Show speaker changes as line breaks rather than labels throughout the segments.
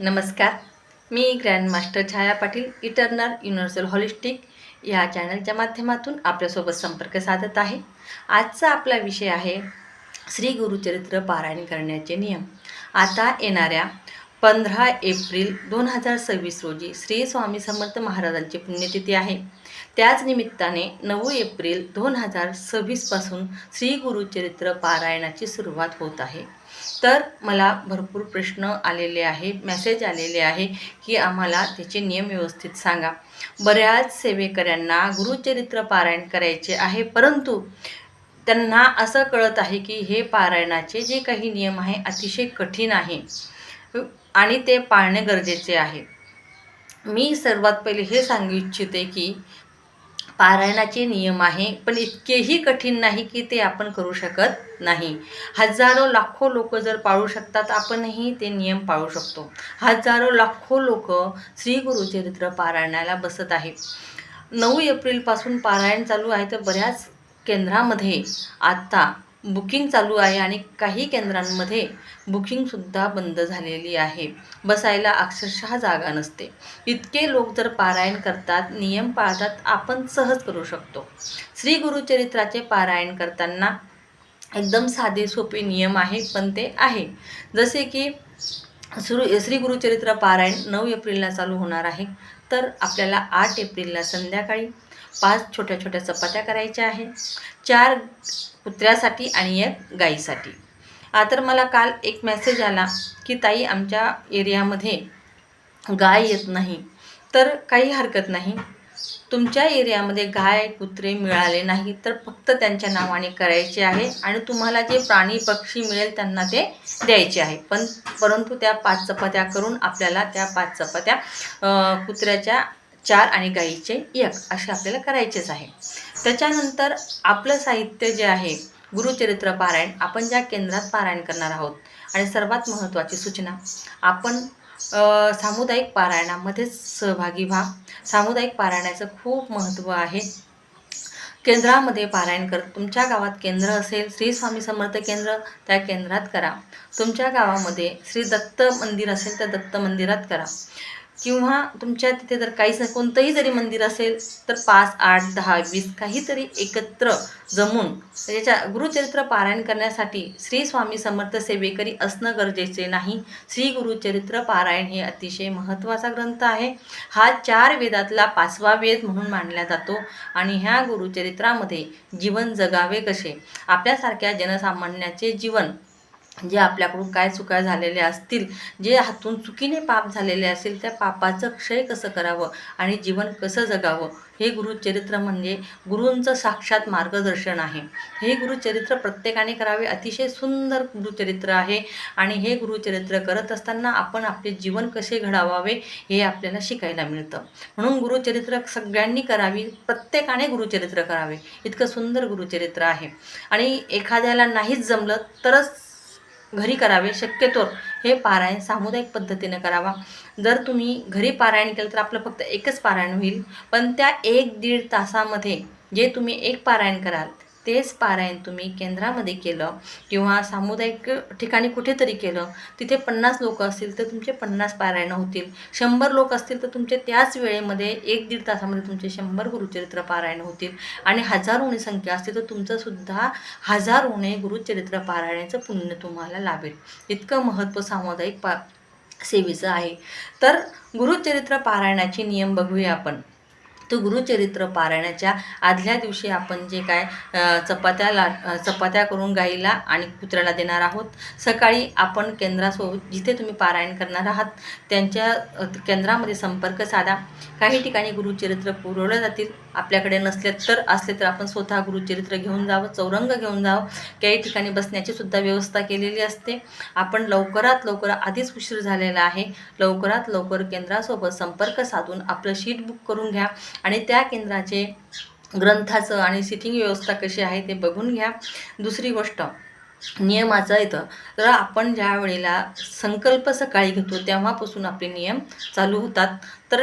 नमस्कार. मी ग्रँडमास्टर छाया Patil eternal universal holistic या चॅनलच्या माध्यमातून आपल्यासोबत संपर्क साधत आहे. आजचा आपला विषय आहे श्री गुरुचरित्र पारायण करण्याचे नियम. आता येणाऱ्या 15 एप्रिल 2026 रोजी श्री स्वामी समर्थ महाराजांची पुण्यतिथी आहे. त्याच निमित्ताने 9 एप्रिल 2026 पासून श्री गुरुचरित्र पारायणाची सुरुवात होत आहे. तर मला भरपूर प्रश्न आलेले आहे, मेसेज आलेले आहे की आम्हाला त्याचे नियम व्यवस्थित सांगा. बऱ्याच सेवेकऱ्यांना गुरुचरित्र पारायण करायचे आहे, परंतु त्यांना असं कळत आहे की हे पारायणाचे जे काही नियम आहे अतिशय कठीण आहे आणि ते पाळणे गरजेचे आहे. मी सर्वात पहिले हे सांगू इच्छिते की पारायणाचे नियम आहे, पण इतकेही कठीण नाही की ते आपण करू शकत नाही. हजारो लाखो लोक जर पाळू शकतात, आपणही ते नियम पाळू शकतो. हजारो लाखो लोक श्री गुरुचरित्र पारायणाला बसत आहे. 9 एप्रिलपासून पारायण चालू आहे, तर बऱ्याच केंद्रामध्ये आता बुकिंग चालू आहे आणि काही केंद्रांमध्ये बुकिंगसुद्धा बंद झालेली आहे. बसायला अक्षरशः जागा नसते. इतके लोक जर पारायण करतात, नियम पाळतात, आपण सहज करू शकतो. श्री गुरुचरित्राचे पारायण करताना एकदम साधे सोपे नियम आहे, पण ते आहे. जसे की श्री गुरुचरित्र पारायण 9 एप्रिलला चालू होणार आहे, तर आपल्याला 8 एप्रिलला संध्याकाळी 5 छोट्या छोट्या चपात्या करायच्या आहे, 4 कुत्र्यासाठी आणि 1 गाईसाठी. तर मला काल एक मेसेज आला की ताई, आमच्या एरियामध्ये गाय येत नाही. तर काही हरकत नाही, तुमच्या एरियामध्ये गाय कुत्रे मिळाले नाही तर फक्त त्यांच्या नावाने करायचे आहे आणि तुम्हाला जे प्राणी पक्षी मिळेल त्यांना ते द्यायचे आहे. परंतु त्या 5 चपात्या करून आपल्याला त्या 5 चपात्या कुत्र्याच्या 4 आणि गाईचे 1 असे आपल्याला करायचेच आहे. त्याच्यानंतर आपलं साहित्य जे आहे गुरुचरित्र पारायण, आपण ज्या केंद्रात पारायण करणार आहोत, आणि सर्वात महत्त्वाची सूचना, आपण सामुदायिक पारायणामध्येच सहभागी व्हा. सामुदायिक पारायणाचं खूप महत्त्व आहे. केंद्रामध्ये पारायण कर. तुमच्या गावात केंद्र असेल, श्री स्वामी समर्थ केंद्र, त्या केंद्रात करा. तुमच्या गावामध्ये श्री दत्त मंदिर असेल तर दत्त मंदिरात करा, किंवा तुमच्या तिथे जर कोणतंही जरी मंदिर असेल तर 5, 8, 10, 20 काहीतरी एकत्र जमून याच्या गुरुचरित्र पारायण करण्यासाठी श्री स्वामी समर्थ सेवेकरी असणं गरजेचे नाही. श्री गुरुचरित्र पारायण हे अतिशय महत्त्वाचा ग्रंथ आहे. हा 4 वेदातला 5वा वेद म्हणून मानला जातो आणि ह्या गुरुचरित्रामध्ये जीवन जगावे कसे, आपल्यासारख्या जनसामान्याचे जीवन, जे आपल्याकडून काय चुका झालेल्या असतील, जे हातून चुकीने पाप झालेले असेल, त्या पापाचं क्षय कसं करावं आणि जीवन कसं जगावं, हे गुरुचरित्र म्हणजे गुरूंचं साक्षात मार्गदर्शन आहे. हे गुरुचरित्र प्रत्येकाने करावे. अतिशय सुंदर गुरुचरित्र आहे आणि हे गुरुचरित्र करत असताना आपण आपले जीवन कसे घडवावे हे आपल्याला शिकायला मिळतं. म्हणून गुरुचरित्र सगळ्यांनी करावी, प्रत्येकाने गुरुचरित्र करावे. इतकं सुंदर गुरुचरित्र आहे. आणि एखाद्याला नाहीच जमलं तरच घरी करावे. शक्यतोवर हे पारायण सामुदायिक पद्धतीने करावा. जर तुम्ही घरी पारायण केलं तर आपलं फक्त एकच पारायण होईल, पण त्या 1-1.5 तासामध्ये जे तुम्ही एक पारायण कराल, तेच पारायण तुम्ही केंद्रामध्ये केलं किंवा सामुदायिक ठिकाणी कुठेतरी केलं, तिथे 50 लोक असतील तर तुमचे 50 पारायणं होतील. 100 लोक असतील तर तुमचे त्याच वेळेमध्ये 1-1.5 तासामध्ये तुमचे 100 गुरुचरित्र पारायण होतील. आणि हजारोनी संख्या असतील तर तुमचंसुद्धा हजारोने गुरुचरित्र पारायणाचं पुण्य तुम्हाला लाभेल. इतकं महत्त्व सामुदायिक सेवेचं आहे. तर गुरुचरित्र पारायणाचे नियम बघूया आपण. तो गुरुचरित्र पारायणाच्या आदल्या दिवशी आपण जे काय चपात्या करून गाईला आणि कुत्र्याला देणार आहोत. सकाळी आपण केंद्रासोबत जिथे तुम्ही पारायण करणार आहात त्यांच्या केंद्रामध्ये संपर्क साधा. काही ठिकाणी गुरुचरित्र पुरवले जातील, आपल्याकडे असले तर आपण स्वतः गुरुचरित्र घेऊन जावं, चौरंग घेऊन जावं. काही ठिकाणी बसण्याची सुद्धा व्यवस्था केलेली असते. आपण लवकरात लवकर, आधीच उशीर झालेला आहे, लवकरात लवकर केंद्रासोबत संपर्क साधून आपलं शीट बुक करून घ्या आणि त्या केंद्राचे ग्रंथाचं आणि सिटिंग व्यवस्था कशी आहे ते बघून घ्या. दुसरी गोष्ट, नियमाचं येतं. तर आपण ज्या वेळेला संकल्प सकाळी घेतो तेव्हापासून आपले नियम चालू होतात. तर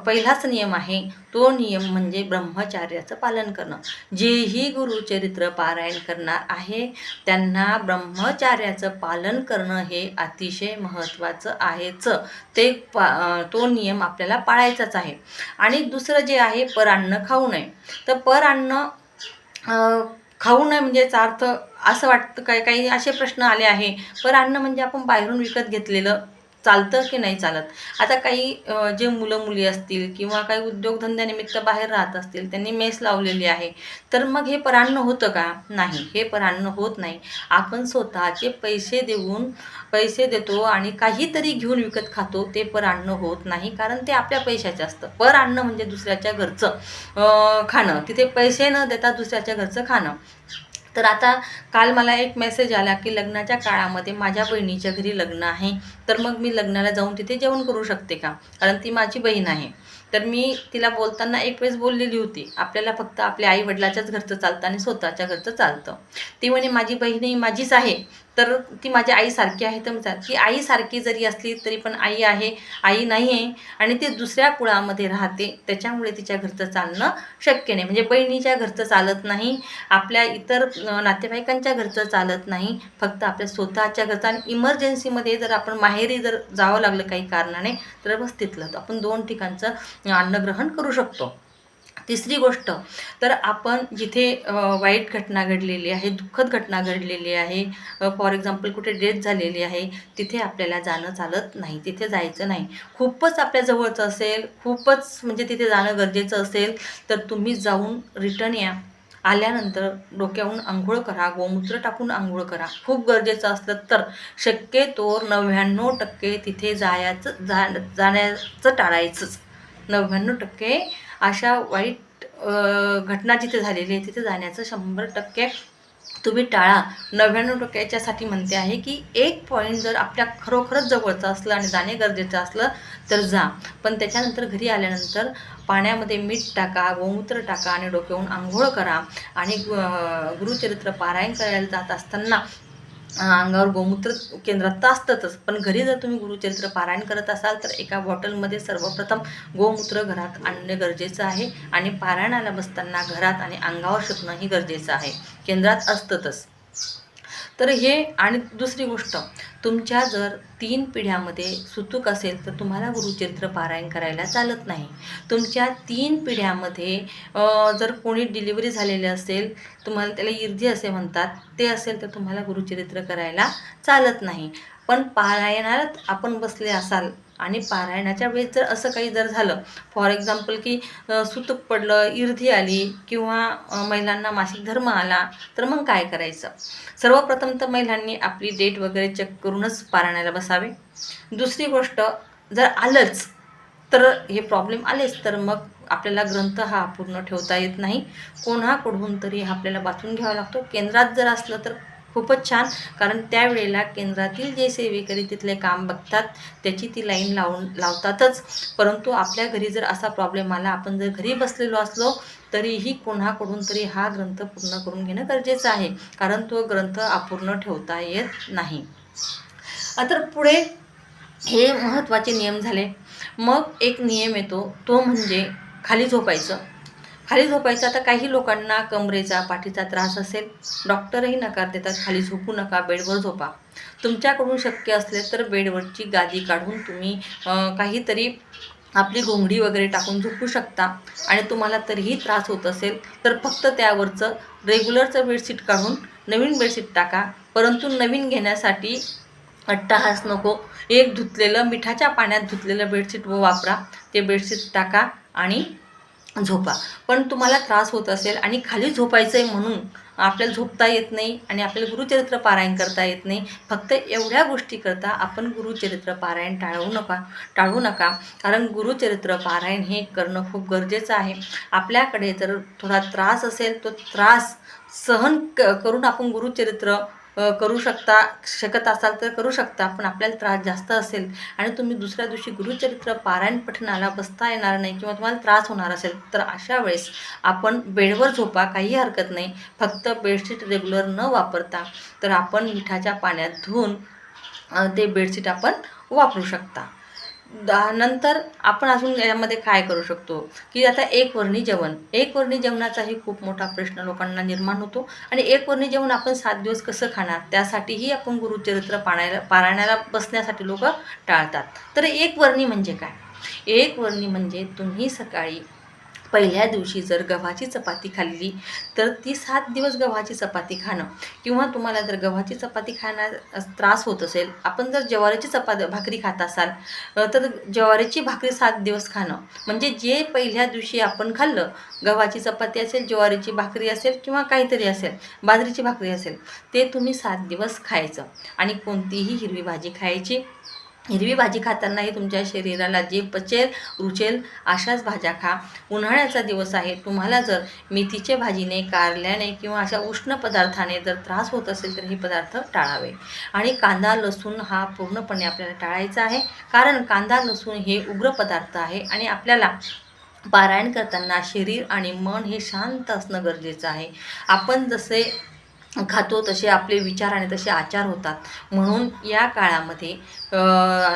पहिलाच नियम आहे, तो नियम म्हणजे ब्रह्मचार्याचं पालन करणं. जेही गुरुचरित्र पारायण करणार आहे त्यांना ब्रह्मचार्याचं पालन करणं हे अतिशय महत्त्वाचं आहेच. तो नियम आपल्याला पाळायचाच आहे. आणि दुसरं जे आहे, परान्न खाऊ नये. तर परान्न खाऊ नये म्हणजे याचा अर्थ असं वाटतं, काही असे प्रश्न आले आहे, अन्न म्हणजे आपण बाहेरून विकत घेतलेलं चालतं की नाही चालत. आता काही जे मुलं मुली असतील किंवा काही उद्योगधंद्यानिमित्त बाहेर राहत असतील, त्यांनी मेस लावलेली आहे, तर मग हे परान्न होतं का? नाही, हे परान्न होत नाही. आपण स्वतःचे पैसे देतो आणि काहीतरी घेऊन विकत खातो, ते परान्न होत नाही, कारण ते आपल्या पैशाचे असतं. अन्न म्हणजे दुसऱ्याच्या घरचं खाणं, तिथे पैसे न देता दुसऱ्याच्या घरचं खाणं. तर आता काल मला एक मेसेज आला की लग्नाच्या काळामध्ये माझ्या बहिणीच्या घरी लग्न आहे, तर मग मी लग्नाला जाऊन तिथे जेवण करू शकते का? कारण ती माझी बहीण आहे. तर मी तिला बोलताना एक वेळेस बोललेली होती, आपल्याला फक्त आपल्या आई-वडिलाच्याच घरचं चालतं आणि स्वतःच्या घरचं चालतं. ती म्हणे माझी बहीण ही माझीच आहे, तर ती माझ्या आईसारखी आहे. तर म्हणतात ती आईसारखी जरी असली तरी पण आई आहे, आई नाही आहे आणि ती दुसऱ्या कुळामध्ये राहते, त्याच्यामुळे तिच्या घरचं चालणं शक्य नाही. म्हणजे बहिणीच्या घरचं चालत नाही, आपल्या इतर नातेवाईकांच्या घरचं चालत नाही, फक्त आपल्या स्वतःच्या घरचं. आणि इमर्जन्सीमध्ये जर आपण माहेरी जर जावं लागलं काही कारणाने, तर बस तिथलं आपण 2 ठिकाणचं अन्नग्रहण करू शकतो. तिसरी गोष्ट, तर आपण जिथे वाईट घटना घडलेली आहे, दुःखद घटना घडलेली आहे, फॉर एक्झाम्पल कुठे डेथ झालेली आहे, तिथे आपल्याला जाणं चालत नाही, तिथे जायचं नाही. खूपच आपल्या जवळचं असेल, खूपच म्हणजे तिथे जाणं गरजेचं असेल, तर तुम्ही जाऊन रिटर्न या. आल्यानंतर डोक्यावरून अंघोळ करा, गोमूत्र टाकून अंघोळ करा. खूप गरजेचं असलं तर शक्यतोवर 99% तिथे जाण्याचं टाळायचंच. 99% अशा वाईट घटना जिथे झालेली आहे तिथे जाण्याचं 100% तुम्ही टाळा. 99% याच्यासाठी म्हणते आहे की एक पॉईंट जर आपल्या खरोखरच जवळचं असलं आणि जाणे गरजेचं असलं तर जा. पण त्याच्यानंतर घरी आल्यानंतर पाण्यामध्ये मीठ टाका, गोमूत्र टाका आणि डोक्यावरून अंघोळ करा. आणि गुरुचरित्र पारायण करायला जात असताना अंगावर गोमूत्र केंद्रात तर असतातच, पण घरी जर तुम्ही गुरुचरित्र पारायण करत असाल तर एका बॉटलमध्ये सर्वप्रथम गोमूत्र घरात आणणे गरजेचं आहे. आणि पारायणाला बसताना घरात आणि अंगावर शिंपणंही गरजेचं आहे, केंद्रात असतातच. तर हे. आणि दुसरी गोष्ट, तुमच्या जर 3 पिढ्यामध्ये सुतूक असेल तर तुम्हाला गुरुचरित्र पारायण करायला चालत नाही. तुमच्या 3 पिढ्यामध्ये जर कोणी डिलिव्हरी झालेली असेल, तुम्हाला त्याला इर्धी असे म्हणतात, ते असेल तर तुम्हाला गुरुचरित्र करायला चालत नाही. पण पारायणाला आपण बसले असाल आणि पारायणाच्या वेळेस जर असं काही जर झालं, फॉर एक्झाम्पल की सुतूक पडलं, इर्धी आली किंवा महिलांना मासिक धर्म आला, तर मग काय करायचं? सर्वप्रथम तर महिलांनी आपली डेट वगैरे चेक करूनच पारायणाला बसावे. दुसरी गोष्ट, जर आलंच तर हे प्रॉब्लेम आलेच तर मग आपल्याला ग्रंथ हा अपूर्ण ठेवता येत नाही, कोणाकडून तरी आपल्याला वाचून घ्यावा लागतो. केंद्रात जर असलं तर खूपच छान, कारण त्यावेळेला केंद्रातील जे सेवेकरी तिथले काम बघतात त्याची ती लाईन लावतातच. परंतु आपल्या घरी जर असा प्रॉब्लेम आला, आपण जर घरी बसलेलो असलो तरीही कोणाकडून तरी हा ग्रंथ पूर्ण करून घेणं गरजेचं आहे, कारण तो ग्रंथ अपूर्ण ठेवता येत नाही. तर पुढे हे महत्त्वाचे नियम झाले. मग एक नियम येतो, तो म्हणजे खाली झोपायचं. आता काही लोकांना कमरेचा, पाठीचा त्रास असेल, डॉक्टरही नकार देतात, खाली झोपू नका, बेडवर झोपा. तुमच्याकडून शक्य असले तर बेडवरची गादी काढून तुम्ही काहीतरी आपली घोंगडी वगैरे टाकून झोपू शकता. आणि तुम्हाला तरीही त्रास होत असेल तर फक्त त्यावरचं रेग्युलरचं बेडशीट काढून नवीन बेडशीट टाका. परंतु नवीन घेण्यासाठी अट्टाहास नको. एक मिठाच्या पाण्यात धुतलेलं बेडशीट वापरा, ते बेडशीट टाका आणि झोपा. पण तुम्हाला त्रास होत असेल आणि खाली झोपायचं आहे म्हणून आपल्याला झोपता येत नाही आणि आपल्याला गुरुचरित्र पारायण करता येत नाही, फक्त एवढ्या गोष्टी करता आपण गुरुचरित्र पारायण टाळू नका. कारण गुरुचरित्र पारायण हे करणं खूप गरजेचं आहे. आपल्याकडे जर थोडा त्रास असेल तो त्रास सहन करून आपण गुरुचरित्र करू शकत असाल तर करू शकता, पण आपल्याला त्रास जास्त असेल आणि तुम्ही दुसऱ्या दिवशी गुरुचरित्र पारायण पठणाला बसता येणार नाही किंवा तुम्हाला त्रास होणार असेल तर अशा वेळेस आपण बेडवर झोपा, काही हरकत नाही. फक्त बेडशीट रेग्युलर न वापरता तर आपण मिठाच्या पाण्यात धुवून ते बेडशीट आपण वापरू शकता. नंतर आपण अजून यामध्ये काय करू शकतो की आता एकवर्णी जेवणाचाही खूप मोठा प्रश्न लोकांना निर्माण होतो आणि एकवर्णी जेवण आपण 7 दिवस कसं खाणार, त्यासाठीही आपण गुरुचरित्र पारायणाला बसण्यासाठी लोक टाळतात. तर एकवर्णी म्हणजे काय? एकवर्णी म्हणजे तुम्ही सकाळी पहिल्या दिवशी जर गव्हाची चपाती खाल्ली तर ती 7 दिवस गव्हाची चपाती खाणं, किंवा तुम्हाला जर गव्हाची चपाती खाण्यास त्रास होत असेल, आपण जर ज्वारीची भाकरी खात असाल तर ज्वारीची भाकरी 7 दिवस खाणं, म्हणजे जे पहिल्या दिवशी आपण खाल्लं, गव्हाची चपाती असेल, ज्वारीची भाकरी असेल किंवा काहीतरी असेल, बाजरीची भाकरी असेल, ते तुम्ही 7 दिवस खायचं. आणि कोणतीही हिरवी भाजी खायची. हिरवी भाजी खातानाही तुमच्या शरीराला जे पचेल रुचेल अशाच भाज्या खा. उन्हाळ्याचा दिवस आहे, तुम्हाला जर मेथीच्या भाजीने, कारल्याने किंवा अशा उष्ण पदार्थाने जर त्रास होत असेल तर हे पदार्थ टाळावे. आणि कांदा लसूण हा पूर्णपणे आपल्याला टाळायचा आहे, कारण कांदा लसूण हे उग्र पदार्थ आहे आणि आपल्याला पारायण करताना शरीर आणि मन हे शांत असणं गरजेचं आहे. आपण जसे खातो तसे आपले विचार आणि तसे आचार होतात. म्हणून या काळामध्ये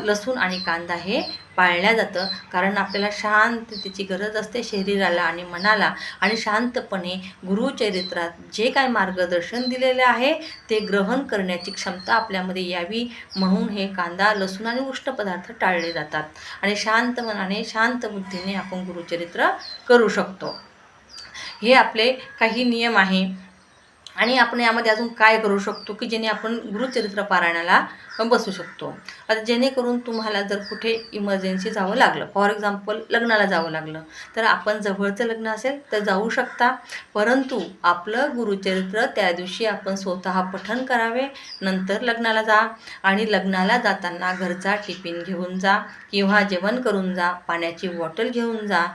लसूण आणि कांदा हे पाळल्या जातं, कारण आपल्याला शांततेची गरज असते शरीराला आणि मनाला. आणि शांतपणे गुरुचरित्रात जे काय मार्गदर्शन दिलेले आहे ते ग्रहण करण्याची क्षमता आपल्यामध्ये यावी, म्हणून हे कांदा लसूण आणि उष्ण पदार्थ टाळले जातात. आणि शांत मनाने शांत बुद्धीने आपण गुरुचरित्र करू शकतो. हे आपले काही नियम आहे. आणि आपण यामध्ये अजून काय करू शकतो की जेणे आपण गुरुचरित्र पारायणाला बसू शकतो. आता जेणेकरून तुम्हाला जर कुठे इमर्जन्सी जावं लागलं, फॉर एक्झाम्पल लग्नाला जावं लागलं, तर आपण जवळचं लग्न असेल तर जाऊ शकता, परंतु आपलं गुरुचरित्र त्या दिवशी आपण स्वतः पठण करावे. नंतर लग्नाला जा आणि लग्नाला जाताना घरचा टिफिन घेऊन जा किंवा जेवण करून जा, पाण्याची बॉटल घेऊन जा.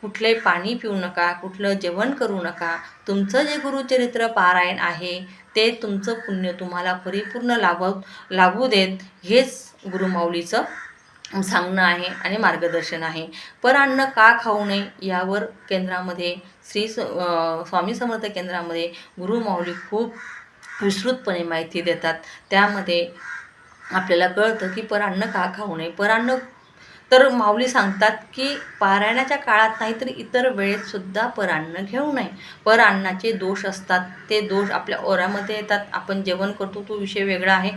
कुठले पाणी पिऊ नका, कुठलं जेवण करू नका. तुमचं जे गुरुचरित्र पारायण आहे ते तुमचं पुण्य तुम्हाला परिपूर्ण लाभू देत, हेच गुरुमाऊलीचं सांगणं आहे आणि मार्गदर्शन आहे. परान्न का खाऊ नये यावर केंद्रामध्ये स्वामी समर्थ केंद्रामध्ये गुरुमाऊली खूप विस्तृतपणे माहिती देतात. त्यामध्ये आपल्याला कळतं की परान्न का खाऊ नये. तर माऊली सांगतात की पारायणाच्या काळात नाही तर इतर वेळेतसुद्धा परान्न घेऊ नये. परान्नाचे दोष असतात, ते दोष आपल्या ओरामध्ये येतात. आपण जेवण करतो तो विषय वेगळा आहे.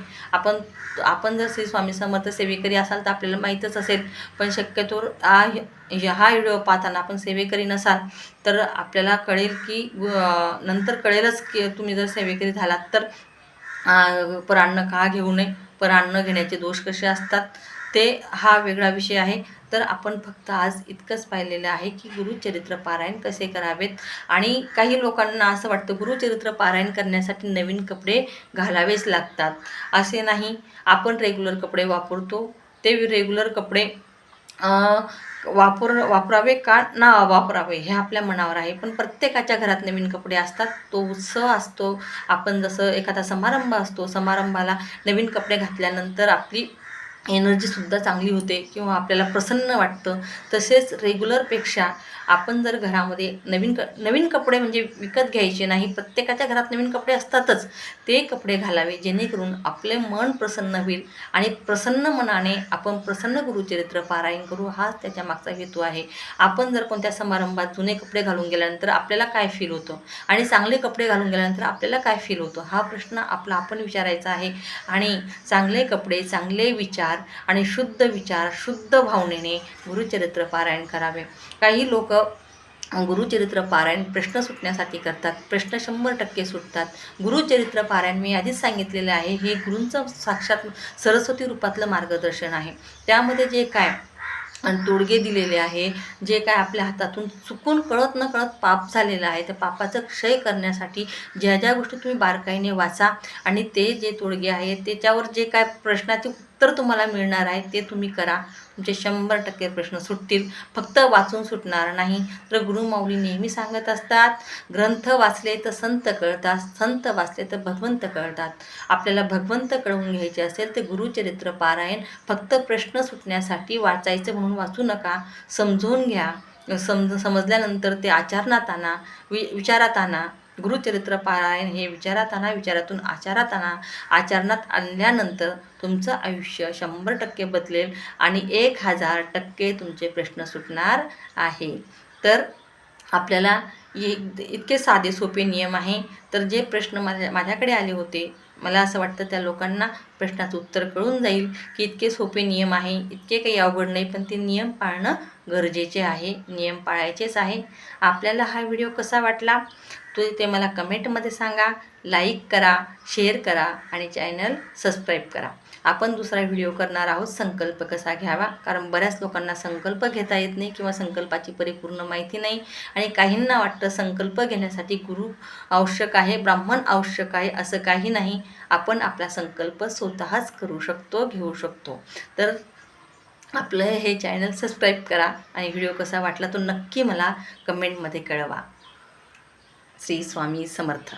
आपण जर श्री स्वामी समर्थ सेवेकरी असाल तर आपल्याला माहीतच असेल, पण शक्यतो हा व्हिडिओ पाहताना आपण सेवेकरी नसाल तर आपल्याला कळेल की नंतर कळेलच की तुम्ही जर सेवेकरी झालात तर परान्न का घेऊ नये, परान्न घेण्याचे दोष कसे असतात ते हा वेगळा विषय आहे. तर आपण फक्त आज इतकंच पाहिलेलं आहे की गुरुचरित्र पारायण कसे करावेत. आणि काही लोकांना असं वाटतं गुरुचरित्र पारायण करण्यासाठी नवीन कपडे घालावेच लागतात. असे नाही, आपण रेग्युलर कपडे वापरतो, ते रेग्युलर कपडे वापरावे का ना वापरावे हे आपल्या मनावर आहे. पण प्रत्येकाच्या घरात नवीन कपडे असतात, तो उत्सव असतो. आपण जसं एखादा समारंभ असतो, समारंभाला नवीन कपडे घातल्यानंतर आपली एनर्जीसुद्धा चांगली होते किंवा आपल्याला प्रसन्न वाटतं. तसेच रेग्युलरपेक्षा आपण जर घरामध्ये नवीन कपडे म्हणजे विकत घ्यायचे नाही, प्रत्येकाच्या घरात नवीन कपडे असतातच, ते कपडे घालावे जेणेकरून आपले मन प्रसन्न होईल आणि प्रसन्न मनाने आपण प्रसन्न गुरुचरित्र पारायण करू, हाच त्याच्या मागचा हेतू आहे. आपण जर कोणत्या समारंभात जुने कपडे घालून गेल्यानंतर आपल्याला काय फील होतं आणि चांगले कपडे घालून गेल्यानंतर आपल्याला काय फील होतं, हा प्रश्न आपण विचारायचा आहे. आणि चांगले कपडे, चांगले विचार आणि शुद्ध विचार, शुद्ध भावनेने गुरुचरित्र पारायण करावे. काही लोक गुरुचरित्र पारायण प्रश्न सुटण्यासाठी करतात, प्रश्न 100% सुटतात. गुरुचरित्र पारायण मी आधीच सांगितलेलं आहे, हे गुरूंचं साक्षात सरस्वती रूपातलं मार्गदर्शन आहे. त्यामध्ये जे काय तोडगे दिलेले आहे, जे काय आपल्या हातातून चुकून कळत न कळत पाप झालेलं आहे, त्या पापाचं क्षय करण्यासाठी ज्या ज्या गोष्टी तुम्ही बारकाईने वाचा आणि ते जे तोडगे आहेत त्याच्यावर जे काय प्रश्नाची उत्तर तुम्हाला मिळणार आहे ते तुम्ही करा. तुमचे 100% प्रश्न सुटतील. फक्त वाचून सुटणार नाही. तर गुरुमाऊली नेहमी सांगत असतात, ग्रंथ वाचले तर संत कळतात, संत वाचले तर भगवंत कळतात. आपल्याला भगवंत कळवून घ्यायचे असेल तर गुरुचरित्र पारायण फक्त प्रश्न सुटण्यासाठी वाचायचं म्हणून वाचू नका. समजून घ्या. समजल्यानंतर ते आचरणात आणा, विचारात आणा. गुरुचरित्र पारायण हे विचारात आणा, विचारातून आचारात आणा. आचरणात आणल्यानंतर तुमचं आयुष्य 100% बदलेल आणि 1000% तुमचे प्रश्न सुटणार आहे. तर आपल्याला इतके साधे सोपे नियम आहे. तर जे प्रश्न माझ्याकडे आले होते, मला असं वाटतं त्या लोकांना प्रश्नाचं उत्तर कळून जाईल की इतके सोपे नियम आहे, इतके काही अवघड नाही, पण ते नियम पाळणं गरजेचे आहे. नियम पाळायचेच आहे. आपल्याला हा व्हिडिओ कसा वाटला ते मला कमेंटमध्ये सांगा. लाईक करा, शेअर करा आणि चॅनल सबस्क्राईब करा. आपण दुसरा व्हिडिओ करणार आहोत संकल्प कसा घ्यावा, कारण बऱ्याच लोकांना संकल्प घेता येत नाही किंवा संकल्पाची परिपूर्ण माहिती नाही आणि काहींना वाटतं संकल्प घेण्यासाठी गुरु आवश्यक आहे, ब्राह्मण आवश्यक आहे. असं काही नाही. आपण आपला संकल्प स्वतःच करू शकतो, घेऊ शकतो. तर आपलं हे चॅनल सबस्क्राईब करा आणि व्हिडिओ कसा वाटला तो नक्की मला कमेंटमध्ये कळवा. श्री स्वामी समर्थ.